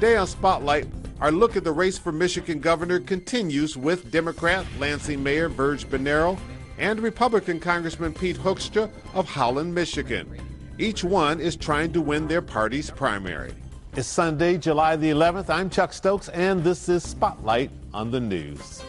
Today on Spotlight, our look at the race for Michigan governor continues with Democrat Lansing Mayor Virg Bernero and Republican Congressman Pete Hoekstra of Howland, Michigan. Each one is trying to win their party's primary. It's Sunday, July the 11th. I'm Chuck Stokes, and this is Spotlight on the News.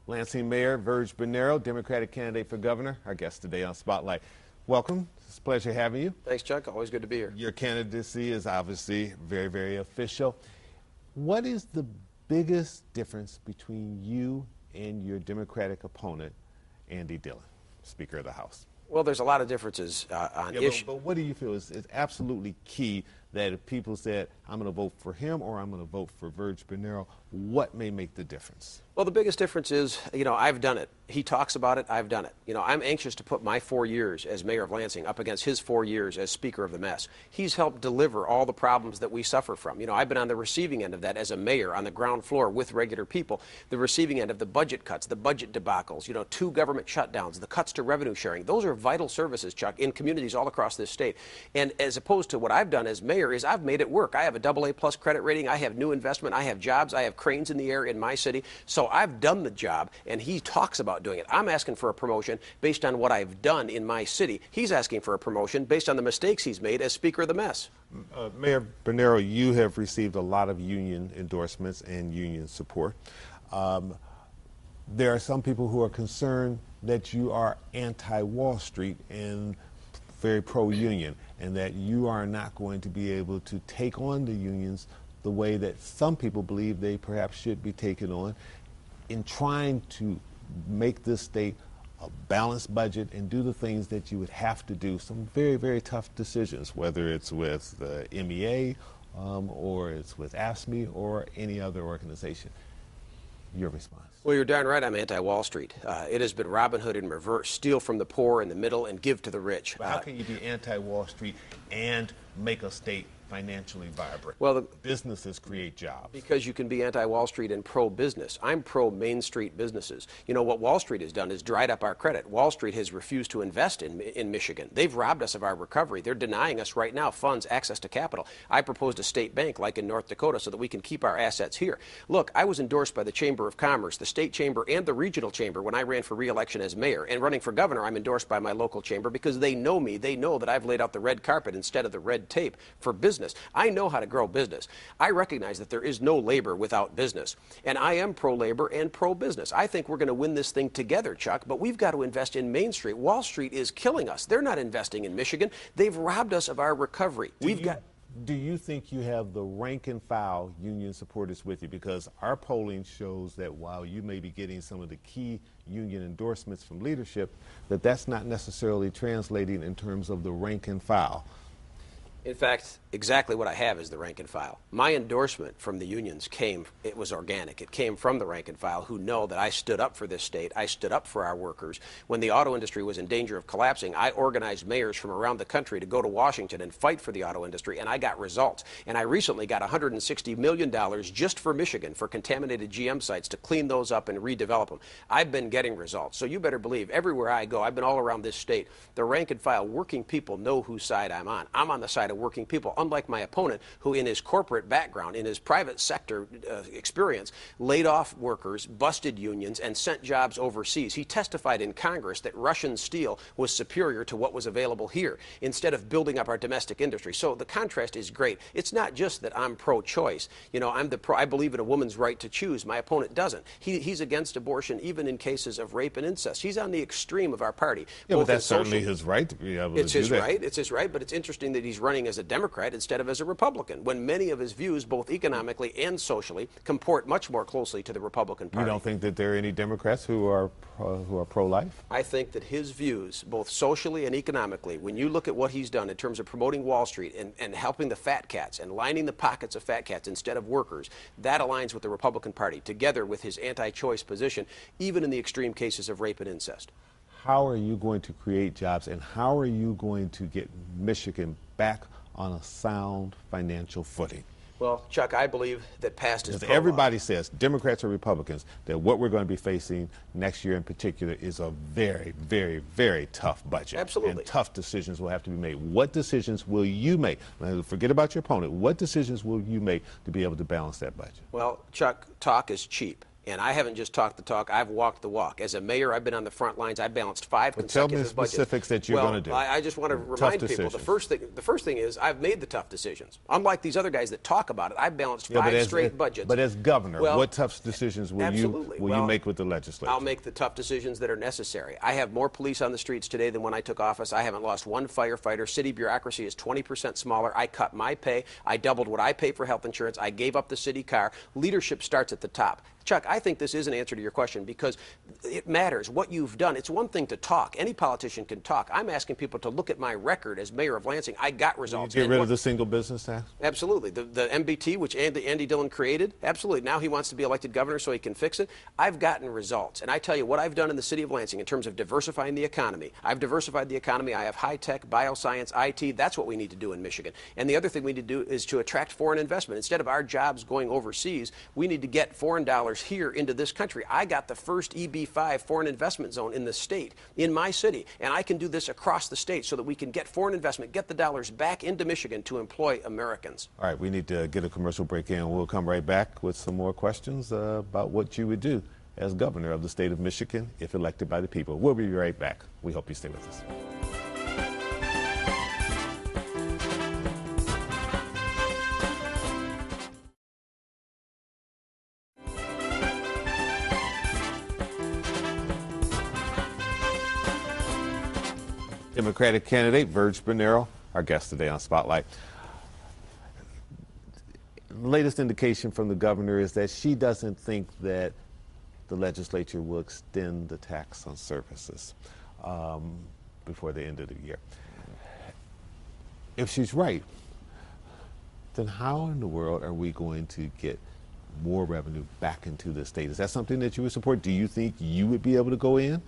Lansing Mayor Virg Bernero, Democratic candidate for governor, our guest today on Spotlight. Welcome. It's a pleasure having you. Thanks, Chuck. Always good to be here. Your candidacy is obviously very, very official. What is the biggest difference between you and your Democratic opponent, Andy Dillon, Speaker of the House? Well, there's a lot of differences on issues. But what do you feel is absolutely key that if people said, I'm going to vote for him or I'm going to vote for Virg Bernero, what may make the difference? Well, the biggest difference is, I've done it. He talks about it. I've done it. I'm anxious to put my 4 years as mayor of Lansing up against his 4 years as Speaker of the Mess. He's helped deliver all the problems that we suffer from. I've been on the receiving end of that as a mayor on the ground floor with regular people, the receiving end of the budget cuts, the budget debacles, 2 government shutdowns, the cuts to revenue sharing. Those are vital services, Chuck, in communities all across this state. And as opposed to what I've done as mayor is I've made it work. I have a AA+ credit rating. I have new investment. I have jobs. I have cranes in the air in my city. So I've done the job, and he talks about doing it. I'm asking for a promotion based on what I've done in my city. He's asking for a promotion based on the mistakes he's made as Speaker of the Mess. Mayor Bernero, you have received a lot of union endorsements and union support. There are some people who are concerned that you are anti-Wall Street and very pro-union, and that you are not going to be able to take on the unions the way that some people believe they perhaps should be taken on in trying to make this state a balanced budget and do the things that you would have to do, some very, very tough decisions, whether it's with the MEA or it's with AFSCME or any other organization. Your response? Well, you're darn right I'm anti-Wall Street. It has been Robin Hood in reverse, steal from the poor in the middle and give to the rich. But how can you be anti-Wall Street and make a state financially vibrant? Well, businesses create jobs. Because you can be anti-Wall Street and pro-business. I'm pro-Main Street businesses. What Wall Street has done is dried up our credit. Wall Street has refused to invest in Michigan. They've robbed us of our recovery. They're denying us right now funds, access to capital. I proposed a state bank like in North Dakota so that we can keep our assets here. Look, I was endorsed by the Chamber of Commerce, the state chamber, and the regional chamber when I ran for re-election as mayor. And running for governor, I'm endorsed by my local chamber because they know me. They know that I've laid out the red carpet instead of the red tape for business. I know how to grow business. I recognize that there is no labor without business. And I am pro-labor and pro-business. I think we're going to win this thing together, Chuck, but we've got to invest in Main Street. Wall Street is killing us. They're not investing in Michigan. They've robbed us of our recovery. Do you think you have the rank and file union supporters with you? Because our polling shows that while you may be getting some of the key union endorsements from leadership, that's not necessarily translating in terms of the rank and file. In fact, exactly what I have is the rank and file. My endorsement from the unions it was organic. It came from the rank and file who know that I stood up for this state. I stood up for our workers. When the auto industry was in danger of collapsing, I organized mayors from around the country to go to Washington and fight for the auto industry, and I got results. And I recently got $160 million just for Michigan for contaminated GM sites to clean those up and redevelop them. I've been getting results. So you better believe everywhere I go, I've been all around this state, the rank and file working people know whose side I'm on. I'm on the side of working people, unlike my opponent, who in his corporate background, in his private sector experience, laid off workers, busted unions, and sent jobs overseas. He testified in Congress that Russian steel was superior to what was available here, instead of building up our domestic industry. So the contrast is great. It's not just that I'm pro-choice. I believe in a woman's right to choose. My opponent doesn't. He's against abortion even in cases of rape and incest. He's on the extreme of our party. Yeah, but that's certainly his right to be able to do that. It's his right. It's his right, but it's interesting that he's running as a Democrat instead of as a Republican, when many of his views, both economically and socially, comport much more closely to the Republican Party. You don't think that there are any Democrats who are pro-life? I think that his views, both socially and economically, when you look at what he's done in terms of promoting Wall Street and helping the fat cats and lining the pockets of fat cats instead of workers, that aligns with the Republican Party, together with his anti-choice position, even in the extreme cases of rape and incest. How are you going to create jobs, and how are you going to get Michigan back on a sound financial footing? Well, Chuck, I believe that past is Because prologue. everybody says, Democrats or Republicans, that what we're going to be facing next year in particular is a very, very, very tough budget. Absolutely. And tough decisions will have to be made. What decisions will you make? Now, forget about your opponent. What decisions will you make to be able to balance that budget? Well, Chuck, talk is cheap. And I haven't just talked the talk, I've walked the walk. As a mayor, I've been on the front lines. I balanced 5 consecutive budgets. Tell me the specifics that you're going to do. I just want to remind people, the first thing is I've made the tough decisions. Unlike these other guys that talk about it, I've balanced 5 straight budgets. But as governor, what tough decisions will you make with the legislature? I'll make the tough decisions that are necessary. I have more police on the streets today than when I took office. I haven't lost one firefighter. City bureaucracy is 20% smaller. I cut my pay. I doubled what I pay for health insurance. I gave up the city car. Leadership starts at the top. Chuck, I think this is an answer to your question because it matters what you've done. It's one thing to talk. Any politician can talk. I'm asking people to look at my record as mayor of Lansing. I got results. Will you get rid of the single business tax? Absolutely. The MBT, which Andy Dillon created, absolutely. Now he wants to be elected governor so he can fix it. I've gotten results. And I tell you what I've done in the city of Lansing in terms of diversifying the economy. I've diversified the economy. I have high-tech, bioscience, IT. That's what we need to do in Michigan. And the other thing we need to do is to attract foreign investment. Instead of our jobs going overseas, we need to get foreign dollars here into this country. I got the first EB-5 foreign investment zone in the state, in my city, and I can do this across the state so that we can get foreign investment, get the dollars back into Michigan to employ Americans. All right, we need to get a commercial break in. We'll come right back with some more questions about what you would do as governor of the state of Michigan if elected by the people. We'll be right back. We hope you stay with us. Democratic candidate Virg Bernero, our guest today on Spotlight. Latest indication from the governor is that she doesn't think that the legislature will extend the tax on services before the end of the year. If she's right, then how in the world are we going to get more revenue back into the state? Is that something that you would support? Do you think you would be able to go in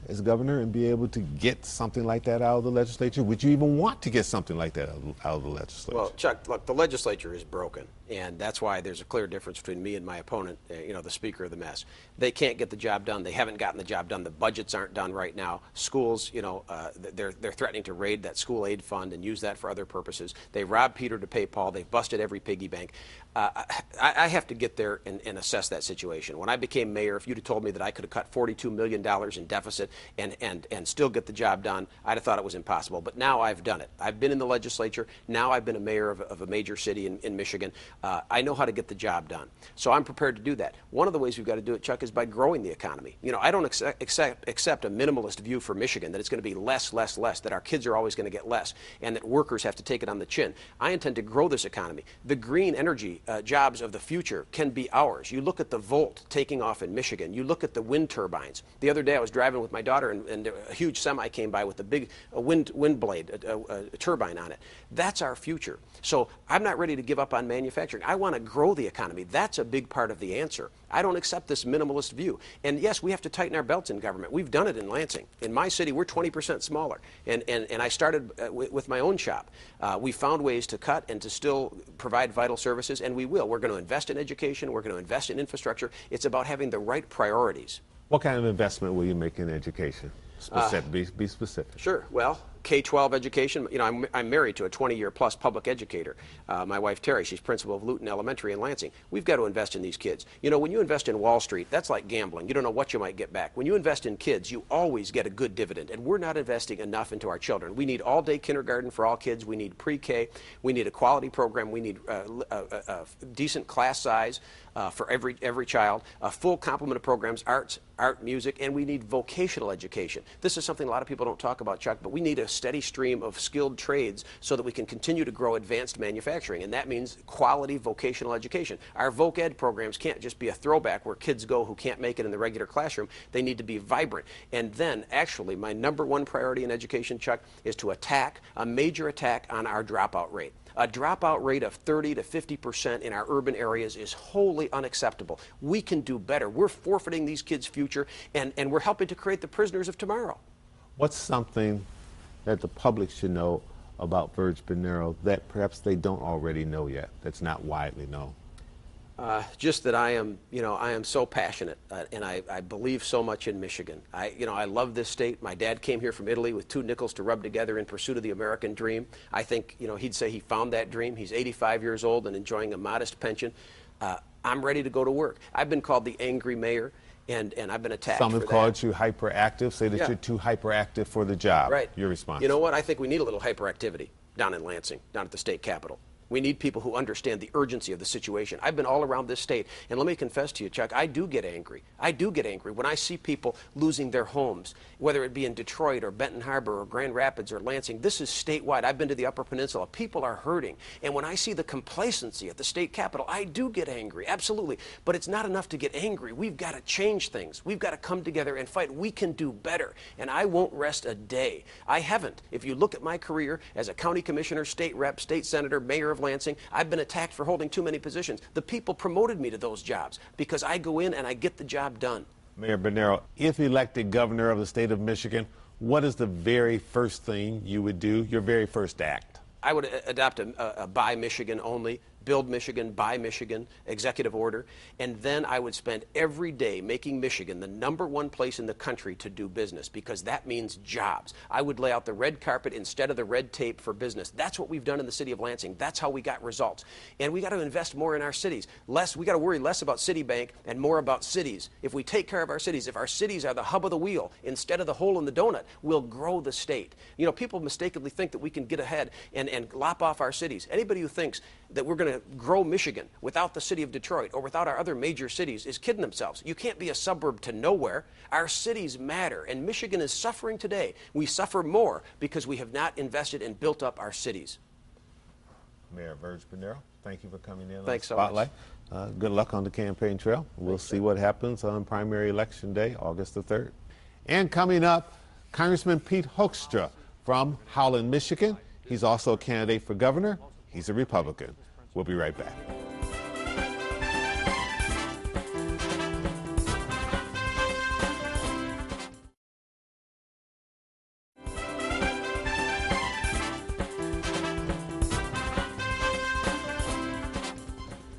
as governor and be able to get something like that out of the legislature? Would you even want to get something like that out of the legislature? Well, Chuck, look, the legislature is broken, and that's why there's a clear difference between me and my opponent, the Speaker of the mess. They can't get the job done. They haven't gotten the job done. The budgets aren't done right now. Schools, they're threatening to raid that school aid fund and use that for other purposes. They robbed Peter to pay Paul. They've busted every piggy bank. I have to get there and assess that situation. When I became mayor, if you'd have told me that I could have cut $42 million in deficit and still get the job done, I'd have thought it was impossible. But now I've done it. I've been in the legislature. Now I've been a mayor of a major city in Michigan. I know how to get the job done. So I'm prepared to do that. One of the ways we've got to do it, Chuck, is by growing the economy. I don't accept a minimalist view for Michigan, that it's going to be less, that our kids are always going to get less, and that workers have to take it on the chin. I intend to grow this economy. The green energy jobs of the future can be ours. You look at the Volt taking off in Michigan. You look at the wind turbines. The other day I was driving with my daughter, and a huge semi came by with a big wind blade, a turbine on it. That's our future. So I'm not ready to give up on manufacturing. I want to grow the economy. That's a big part of the answer. I don't accept this minimalist view. And yes, we have to tighten our belts in government. We've done it in Lansing. In my city, we're 20% smaller. And I started with my own shop. We found ways to cut and to still provide vital services, and we will. We're going to invest in education. We're going to invest in infrastructure. It's about having the right priorities. What kind of investment will you make in education? Be specific. Sure. Well, K-12 education. I'm married to a 20-year plus public educator. My wife Terry, she's principal of Luton Elementary in Lansing. We've got to invest in these kids. When you invest in Wall Street, that's like gambling. You don't know what you might get back. When you invest in kids, you always get a good dividend, and we're not investing enough into our children. We need all-day kindergarten for all kids. We need pre-K. We need a quality program. We need a decent class size for every child, a full complement of programs, art, music, and we need vocational education. This is something a lot of people don't talk about, Chuck, but we need a steady stream of skilled trades so that we can continue to grow advanced manufacturing, and that means quality vocational education. Our voc ed programs can't just be a throwback where kids go who can't make it in the regular classroom. They need to be vibrant. And then, actually, my number one priority in education, Chuck, is to attack a major attack on our dropout rate. A dropout rate of 30 to 50% in our urban areas is wholly unacceptable. We can do better. We're forfeiting these kids' future, and we're helping to create the prisoners of tomorrow. What's something that the public should know about Virg Bernero that perhaps they don't already know yet, that's not widely known? Just that I am so passionate, and I believe so much in Michigan. I love this state. My dad came here from Italy with 2 nickels to rub together in pursuit of the American dream. I think, he'd say he found that dream. He's 85 years old and enjoying a modest pension. I'm ready to go to work. I've been called the angry mayor, and I've been attacked Some for have that. called you hyperactive, say that Yeah. you're too hyperactive for the job. Right. Your response? You know what? I think we need a little hyperactivity down in Lansing, down at the state capitol. We need people who understand the urgency of the situation. I've been all around this state, and let me confess to you, Chuck, I do get angry. I do get angry when I see people losing their homes, whether it be in Detroit or Benton Harbor or Grand Rapids or Lansing. This is statewide. I've been to the Upper Peninsula. People are hurting. And when I see the complacency at the state capitol, I do get angry, absolutely. But it's not enough to get angry. We've got to change things. We've got to come together and fight. We can do better. And I won't rest a day. I haven't. If you look at my career as a county commissioner, state rep, state senator, mayor of Lansing, I've been attacked for holding too many positions. The people promoted me to those jobs because I go in and I get the job done. Mayor Bernero, if elected governor of the state of Michigan, what is the very first thing you would do, your very first act? I would adopt a buy Michigan only, build Michigan, buy Michigan executive order, and then I would spend every day making Michigan the #1 place in the country to do business, because that means jobs. I would lay out the red carpet instead of the red tape for business. That's what we've done in the city of Lansing. That's how we got results. And we got to invest more in our cities. We got to worry less about Citibank and more about cities. If we take care of our cities, if our cities are the hub of the wheel instead of the hole in the donut, we'll grow the state. People mistakenly think that we can get ahead and lop off our cities. Anybody who thinks that we're going to grow Michigan without the city of Detroit or without our other major cities is kidding themselves. You can't be a suburb to nowhere. Our cities matter, and Michigan is suffering today. We suffer more because we have not invested and built up our cities. Mayor Virg Bernero, thank you for coming in. Thanks on Spotlight. so much. Good luck on the campaign trail. We'll see what happens on primary election day, August the 3rd. And coming up, Congressman Pete Hoekstra from Howland, Michigan. He's also a candidate for governor. He's a Republican. We'll be right back.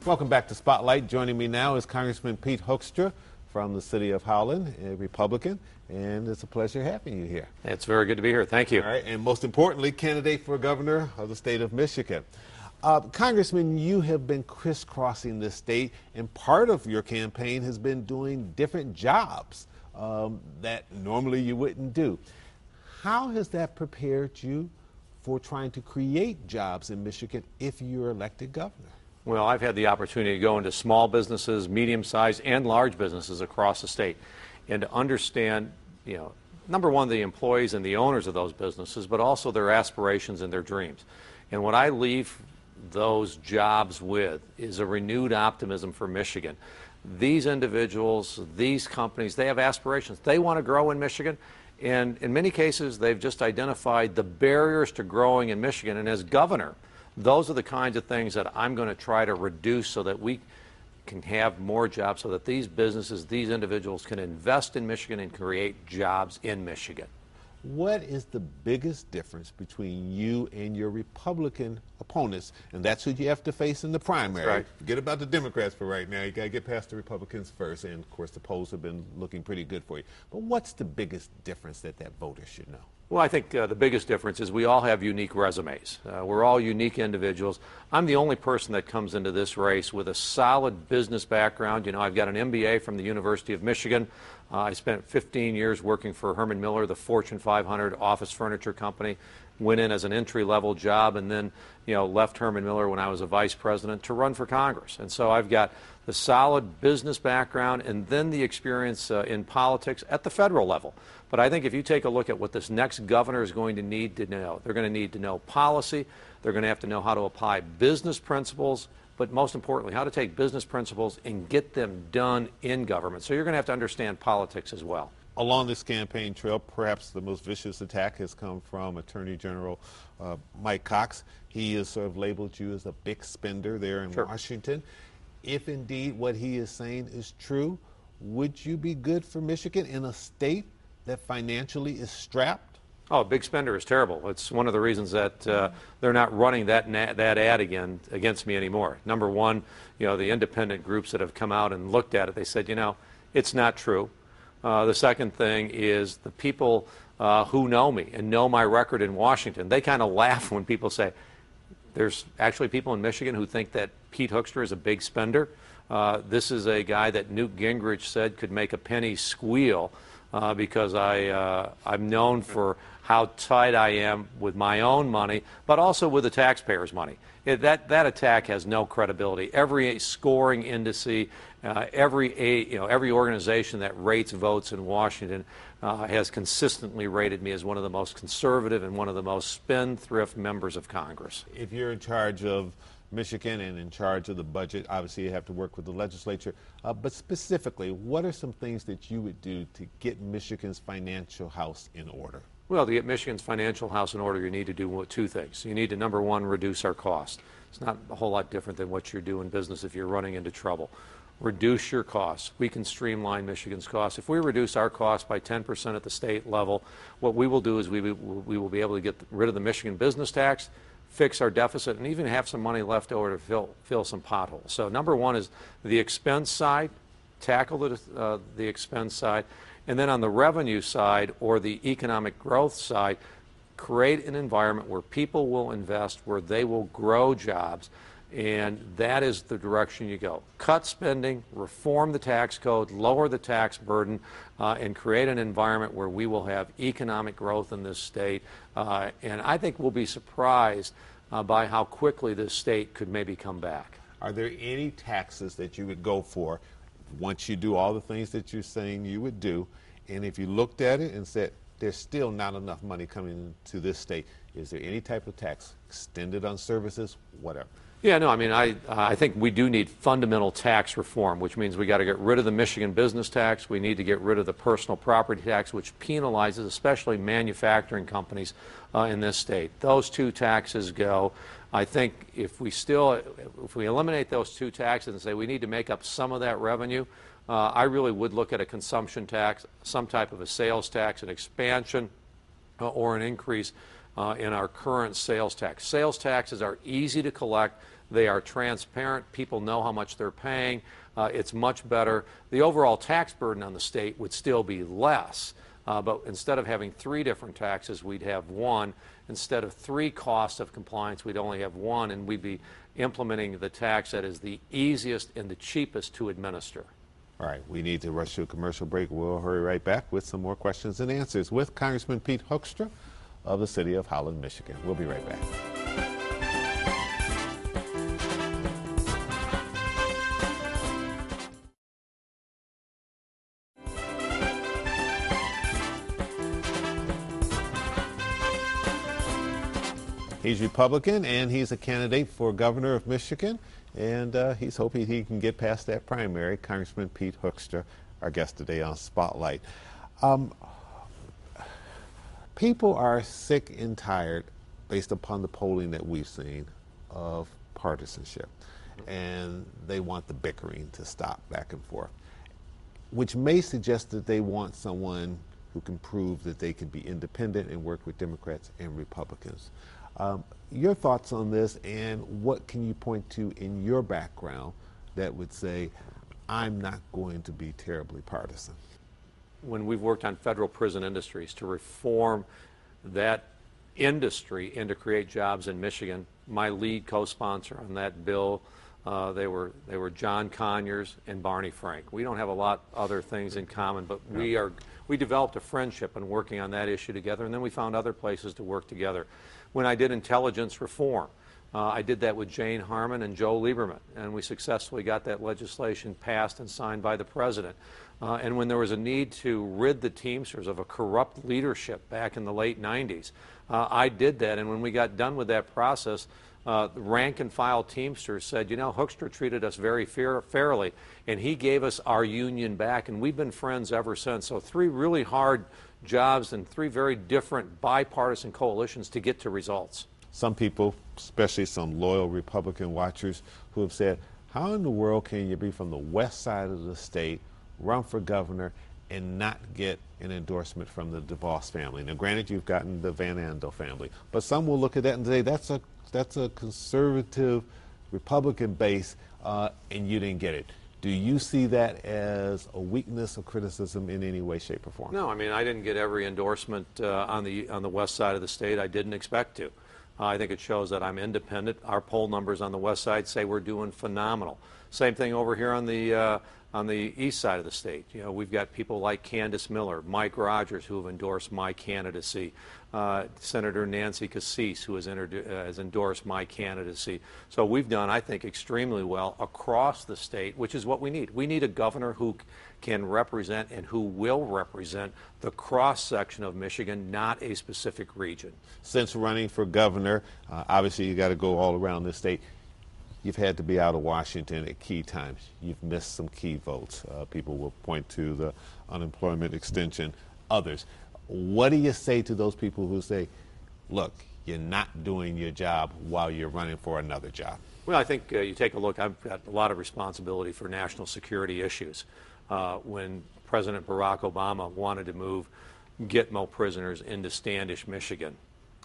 Welcome back to Spotlight. Joining me now is Congressman Pete Hoekstra from the city of Howland, a Republican, and it's a pleasure having you here. It's very good to be here. Thank you. All right, and most importantly, candidate for governor of the state of Michigan. Congressman, you have been crisscrossing the state, and part of your campaign has been doing different jobs that normally you wouldn't do. How has that prepared you for trying to create jobs in Michigan if you're elected governor? Well, I've had the opportunity to go into small businesses, medium-sized, and large businesses across the state, and to understand, number one, the employees and the owners of those businesses, but also their aspirations and their dreams. And what I leave those jobs with is a renewed optimism for Michigan. These individuals, these companies, they have aspirations. They want to grow in Michigan, and in many cases, they've just identified the barriers to growing in Michigan. And as governor, those are the kinds of things that I'm going to try to reduce so that we can have more jobs, so that these businesses, these individuals can invest in Michigan and create jobs in Michigan. What is the biggest difference between you and your Republican opponents? And that's who you have to face in the primary. Right. Forget about the Democrats for right now. You got to get past the Republicans first. And, of course, the polls have been looking pretty good for you. But what's the biggest difference that voter should know? Well, I think the biggest difference is we all have unique resumes. We're all unique individuals. I'm the only person that comes into this race with a solid business background. I've got an MBA from the University of Michigan. I spent 15 years working for Herman Miller, the Fortune 500 office furniture company. Went in as an entry-level job and then, left Herman Miller when I was a vice president to run for Congress. And so I've got the solid business background and then the experience in politics at the federal level. But I think if you take a look at what this next governor is going to need to know, they're going to need to know policy, they're going to have to know how to apply business principles, but most importantly, how to take business principles and get them done in government. So you're going to have to understand politics as well. Along this campaign trail, perhaps the most vicious attack has come from Attorney General Mike Cox. He has sort of labeled you as a big spender there in Washington. If indeed what he is saying is true, would you be good for Michigan in a state that financially is strapped? Oh, big spender is terrible. It's one of the reasons that they're not running that ad again against me anymore. Number one, the independent groups that have come out and looked at it, they said, it's not true. The second thing is the people who know me and know my record in Washington, they kind of laugh when people say, there's actually people in Michigan who think that Pete Hoekstra is a big spender. This is a guy that Newt Gingrich said could make a penny squeal because I'm known for how tight I am with my own money, but also with the taxpayers' money. That attack has no credibility. Every scoring indice, every organization that rates votes in Washington has consistently rated me as one of the most conservative and one of the most spendthrift members of Congress. If you're in charge of Michigan and in charge of the budget, obviously you have to work with the legislature, but specifically, what are some things that you would do to get Michigan's financial house in order? Well, to get Michigan's financial house in order, you need to do two things. You need to, number one, reduce our cost. It's not a whole lot different than what you're doing in business if you're running into trouble. Reduce your costs. We can streamline Michigan's costs. If we reduce our costs by 10% at the state level, what we will do is we will be able to get rid of the Michigan business tax, fix our deficit, and even have some money left over to fill some potholes. So number one is the expense side, tackle the expense side, and then on the revenue side or the economic growth side, create an environment where people will invest, where they will grow jobs, and that is the direction you go. Cut spending, reform the tax code, lower the tax burden, and create an environment where we will have economic growth in this state. And I think we'll be surprised by how quickly this state could maybe come back. Are there any taxes that you would go for once you do all the things that you're saying you would do, and if you looked at it and said, there's still not enough money coming into this state, is there any type of tax, extended on services, whatever? Yeah, no, I mean, I think we do need fundamental tax reform, which means we got to get rid of the Michigan business tax. We need to get rid of the personal property tax, which penalizes especially manufacturing companies in this state. Those two taxes go. I think if we eliminate those two taxes and say we need to make up some of that revenue, I really would look at a consumption tax, some type of a sales tax, an expansion or an increase in our current sales tax. Sales taxes are easy to collect. They are transparent. People know how much they're paying. It's much better. The overall tax burden on the state would still be less, but instead of having three different taxes, we'd have one. Instead of three costs of compliance, we'd only have one, and we'd be implementing the tax that is the easiest and the cheapest to administer. All right, we need to rush to a commercial break. We'll hurry right back with some more questions and answers with Congressman Pete Hoekstra of the city of Holland, Michigan. We'll be right back. He's Republican, and he's a candidate for governor of Michigan, and he's hoping he can get past that primary. Congressman Pete Hoekstra, our guest today on Spotlight. People are sick and tired, based upon the polling that we've seen, of partisanship, and they want the bickering to stop back and forth, which may suggest that they want someone who can prove that they can be independent and work with Democrats and Republicans. Your thoughts on this, and what can you point to in your background that would say, I'm not going to be terribly partisan? When we've worked on federal prison industries to reform that industry and to create jobs in Michigan, my lead co-sponsor on that bill, they were John Conyers and Barney Frank. We don't have a lot other things in common, but we developed a friendship in working on that issue together, and then we found other places to work together. When I did intelligence reform, I did that with Jane Harmon and Joe Lieberman, and we successfully got that legislation passed and signed by the president. And when there was a need to rid the Teamsters of a corrupt leadership back in the late 90s, I did that. And when we got done with that process, the rank and file Teamsters said, Hoekstra treated us very fairly, and he gave us our union back, and we've been friends ever since. So three really hard jobs and three very different bipartisan coalitions to get to results. Some people, especially some loyal Republican watchers, who have said, how in the world can you be from the west side of the state, run for governor, and not get an endorsement from the DeVos family? Now, granted, you've gotten the Van Andel family, but some will look at that and say that's a conservative Republican base, and you didn't get it. Do you see that as a weakness or criticism in any way, shape, or form? No, I mean, I didn't get every endorsement on the west side of the state. I didn't expect to. I think it shows that I'm independent. Our poll numbers on the west side say we're doing phenomenal. Same thing over here on the east side of the state. You know, we've got people like Candace Miller, Mike Rogers, who have endorsed my candidacy, Senator Nancy Cassis, who has endorsed my candidacy. So we've done, I think, extremely well across the state, which is what we need. We need a governor who can represent and who will represent the cross-section of Michigan, not a specific region. Since running for governor, obviously you got to go all around the state. You've had to be out of Washington at key times. You've missed some key votes. People will point to the unemployment extension, others. What do you say to those people who say, look, you're not doing your job while you're running for another job? Well, I think you take a look. I've got a lot of responsibility for national security issues. When President Barack Obama wanted to move Gitmo prisoners into Standish, Michigan,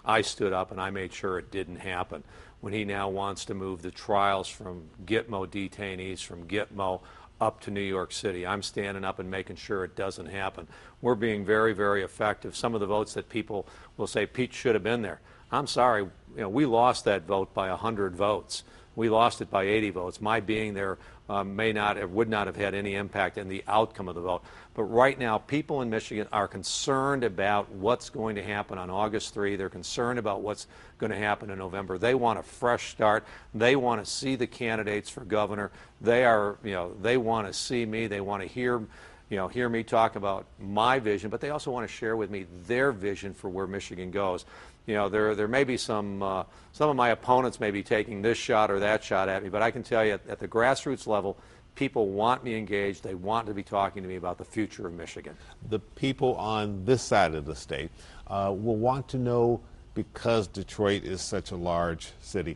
I stood up and I made sure it didn't happen. When he now wants to move the trials from Gitmo detainees from Gitmo up to New York City, I'm standing up and making sure it doesn't happen. We're being very, very effective. Some of the votes that people will say, Pete should have been there. I'm sorry, you know, we lost that vote by 100 votes. We lost it by 80 votes. My being there would not have had any impact in the outcome of the vote. But right now, people in Michigan are concerned about what's going to happen on August 3. They're concerned about what's going to happen in November. They want a fresh start. They want to see the candidates for governor. They want to see me. They want to hear me talk about my vision, but they also want to share with me their vision for where Michigan goes. You know, there may be some of my opponents may be taking this shot or that shot at me, but I can tell you at the grassroots level, people want me engaged. They want to be talking to me about the future of Michigan. The people on this side of the state will want to know, because Detroit is such a large city,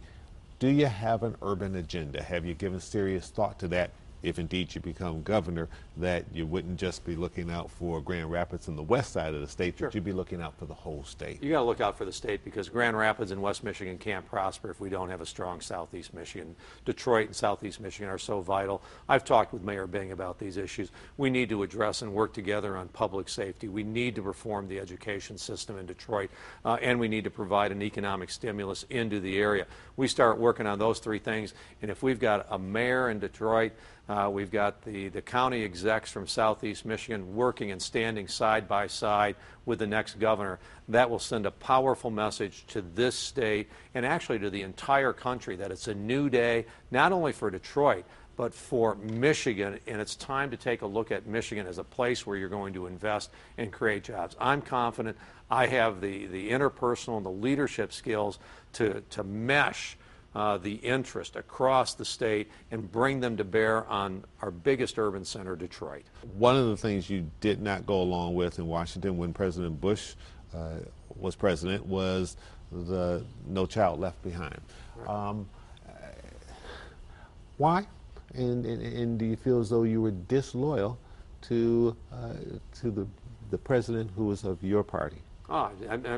do you have an urban agenda? Have you given serious thought to that? If indeed you become governor, that you wouldn't just be looking out for Grand Rapids and the west side of the state, Sure. but you'd be looking out for the whole state. You got to look out for the state, because Grand Rapids and West Michigan can't prosper if we don't have a strong Southeast Michigan. Detroit and Southeast Michigan are so vital. I've talked with Mayor Bing about these issues. We need to address and work together on public safety. We need to reform the education system in Detroit, and we need to provide an economic stimulus into the area. We start working on those three things, and if we've got a mayor in Detroit, we've got the county execs from Southeast Michigan working and standing side by side with the next governor. That will send a powerful message to this state and actually to the entire country that it's a new day, not only for Detroit, but for Michigan, and it's time to take a look at Michigan as a place where you're going to invest and create jobs. I'm confident I have the interpersonal and the leadership skills to mesh the interest across the state and bring them to bear on our biggest urban center, Detroit. One of the things you did not go along with in Washington when President Bush was president was the No Child Left Behind. Right. Why? And do you feel as though you were disloyal to the president who was of your party? Oh,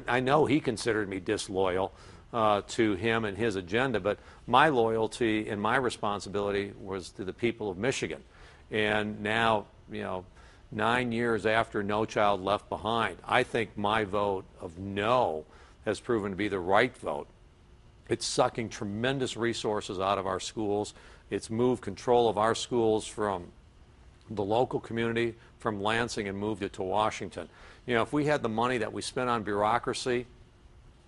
I know he considered me disloyal to him and his agenda, but my loyalty and my responsibility was to the people of Michigan. And now, 9 years after No Child Left Behind, I think my vote of no has proven to be the right vote. It's sucking tremendous resources out of our schools. It's moved control of our schools from the local community, from Lansing, and moved it to Washington. If we had the money that we spent on bureaucracy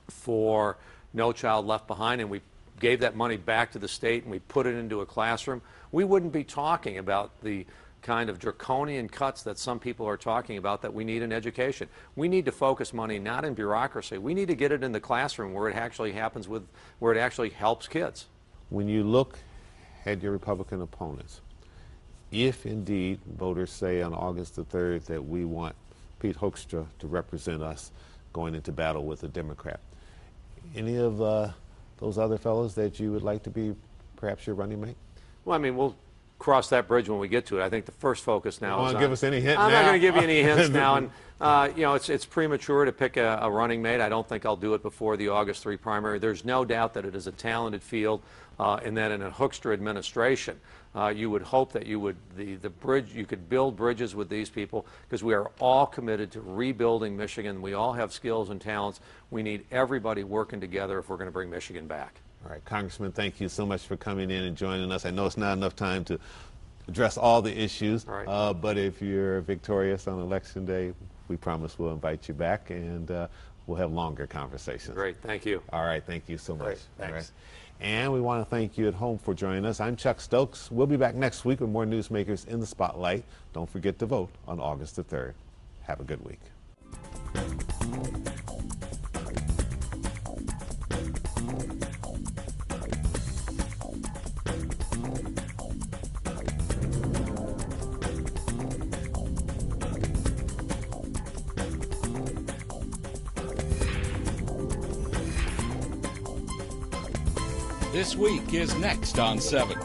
for No Child Left Behind and we gave that money back to the state and we put it into a classroom, we wouldn't be talking about the kind of draconian cuts that some people are talking about that we need in education. We need to focus money not in bureaucracy. We need to get it in the classroom where it actually happens, where it actually helps kids. When you look at your Republican opponents, if indeed voters say on August the 3rd that we want Pete Hoekstra to represent us going into battle with a Democrat, any of those other fellows that you would like to be perhaps your running mate? Well, we'll cross that bridge when we get to it. I think the first focus now is Want on, to give us any hint I'm now? not going to give you any hints now. And, you know, it's premature to pick a running mate. I don't think I'll do it before the August 3 primary. There's no doubt that it is a talented field, and that in a Hoekstra administration, you would hope that you could build bridges with these people, because we are all committed to rebuilding Michigan. We all have skills and talents. We need everybody working together if we're going to bring Michigan back. All right, Congressman, thank you so much for coming in and joining us. I know it's not enough time to address all the issues, right. But if you're victorious on Election Day, we promise we'll invite you back, and we'll have longer conversations. Great, thank you. All right, thank you so much. Great, thanks. All right. And we want to thank you at home for joining us. I'm Chuck Stokes. We'll be back next week with more newsmakers in the spotlight. Don't forget to vote on August the 3rd. Have a good week. This Week is next on 7.